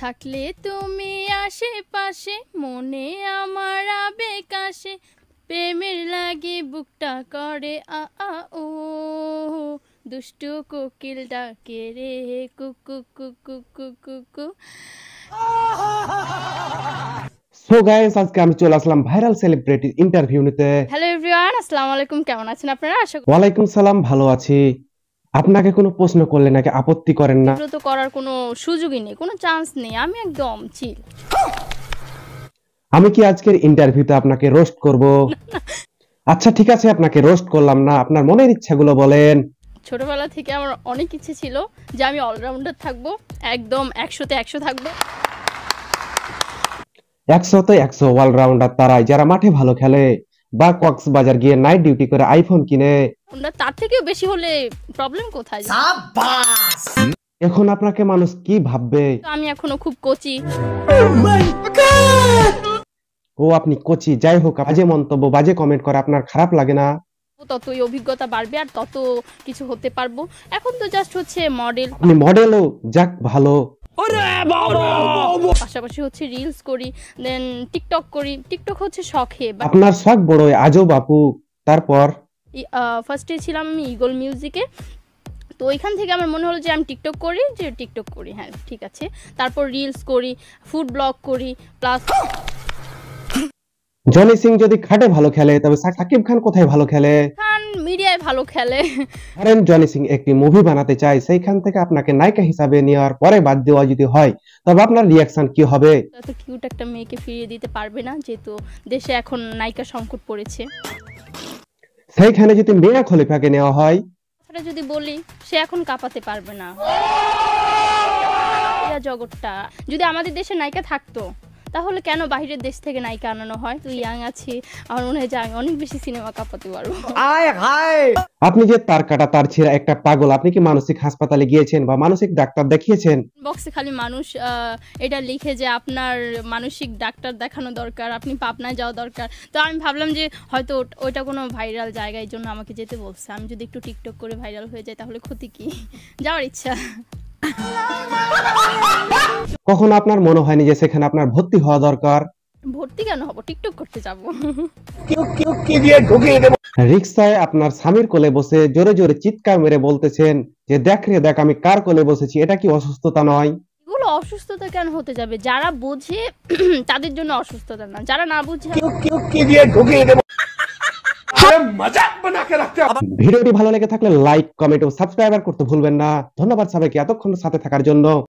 থাকলে তুমি আশেপাশে মনে আমার আবেগ আসে প্রেমের লাগে বুকটা করে আ আ ও দুষ্টু কোকিল ডাকে রে কুকু কুকু কুকু কু। সো গাইস, আজকে আমি চলে আসলাম ভাইরাল সেলিব্রিটি ইন্টারভিউ নিতে। হ্যালো এভরিওয়ান, আসসালামু আলাইকুম। কেমন আছেন আপনারা? আশা করি ওয়ালাইকুম সালাম, ভালো আছি। আপনাকে কোনো প্রশ্ন করলে নাকি আপত্তি করেন না? বিব্রত করার কোনো সুযোগই নেই, কোনো চান্স নেই, আমি একদম চিল। আমি কি আজকের ইন্টারভিউতে আপনাকে রোস্ট করব? আচ্ছা ঠিক আছে, আপনাকে রোস্ট করলাম না, আপনার মনের ইচ্ছাগুলো বলেন। ছোটবেলা থেকে আমার অনেক ইচ্ছে ছিল যে আমি অলরাউন্ডার থাকবো, একদম 100-তে 100 থাকবো। 100-তে 100 অলরাউন্ডার তারাই যারা মাঠে ভালো খেলে বা কক্সবাজার গিয়ে নাইট ডিউটি করে আইফোন কিনে। তার থেকেও বেশি হলে প্রবলেম কোথায়? এখন আপনাকে মানুষ কি ভাববে? আমি এখনো খুব কচি। ও আপনি কোচি, যাই হোক, বাজে মন্তব্য বাজে কমেন্ট করে আপনার খারাপ লাগে না? ততই অভিজ্ঞতা বাড়বে আর তত কিছু হতে পারবো। এখন তো জাস্ট হচ্ছে মডেল, আপনি মডেলও, যাক ভালো। পাশাপাশি হচ্ছে রিলস করি, দেন টিকটক করি। টিকটক হচ্ছে শখে। আপনার শখ বড়, আজও বাপু। তারপর ফার্স্টে ছিলাম আমি ইগল মিউজিকে, তো ওইখান থেকে আমার মনে হলো যে আমি টিকটক করি, হ্যাঁ ঠিক আছে। তারপর রিলস করি, ফুড ব্লগ করি, প্লাস জনি সিং যদি খাটে ভালো খেলে তবে সাকিব খান কোথায় ভালো খেলে? খান মিডিয়ায় ভালো খেলে। ধরেন জনি সিং একটি মুভি বানাতে চায়, সেইখান থেকে আপনাকে নায়িকা হিসাবে নেওয়ার পরে বাদ দেওয়া যদি হয়, তবে আপনার রিয়াকশন কি হবে? এত কিউট একটা মেয়েকে ফিরিয়ে দিতে পারবে না, যেহেতু দেশে এখন নায়িকা সংকট পড়েছে। সেইখানে যদি মিয়া খলিফাকে নেওয়া হয়, সেটা যদি বলি, সে এখন কাঁপাতে পারবে না। জগৎটা যদি আমাদের দেশে নায়িকা থাকতো, তাহলে কেন বাইরের দেশ থেকে নায়িকা আনানো হয়? তুই ইয়াং আছি, আমার মনে হয় যে আমি অনেক বেশি সিনেমা কাঁপাতে পারবো। আপনি যে তার কাটা তার ছেঁড়া একটা পাগল, আপনি কি মানসিক হাসপাতালে গিয়েছেন বা মানসিক ডাক্তার দেখিয়েছেন? বক্সে খালি মানুষ এটা লিখে যে আপনার মানসিক ডাক্তার দেখানো দরকার, আপনি পাবনায় যাওয়া দরকার। তো আমি ভাবলাম যে হয়তো ওইটা কোনো ভাইরাল জায়গায় জন্য আমাকে যেতে বলছে। আমি যদি একটু টিকটক করে ভাইরাল হয়ে যাই তাহলে ক্ষতি কি? যাওয়ার ইচ্ছা। কখনো আপনার মনে হয়নি যে সেখানে আপনার ভর্তি হওয়া দরকার? ভর্তি কেন হব? টিকটক করতে যাব। রিক্সায় আপনার স্বামীর কোলে বসে জোরে জোরে চিৎকার মেরে বলতেছেন যে দেখ রে দেখ আমি কার কোলে বসেছি, এটা কি অসুস্থতা নয়? এগুলো অসুস্থতা কেন হতে যাবে? যারা বোঝে তাদের জন্য অসুস্থতা না, যারা না বুঝে। ভিডিওটি ভালো লেগে থাকলে লাইক, কমেন্ট ও সাবস্ক্রাইব করতে ভুলবেন না। ধন্যবাদ সবাইকে এতক্ষণ সাথে থাকার জন্য।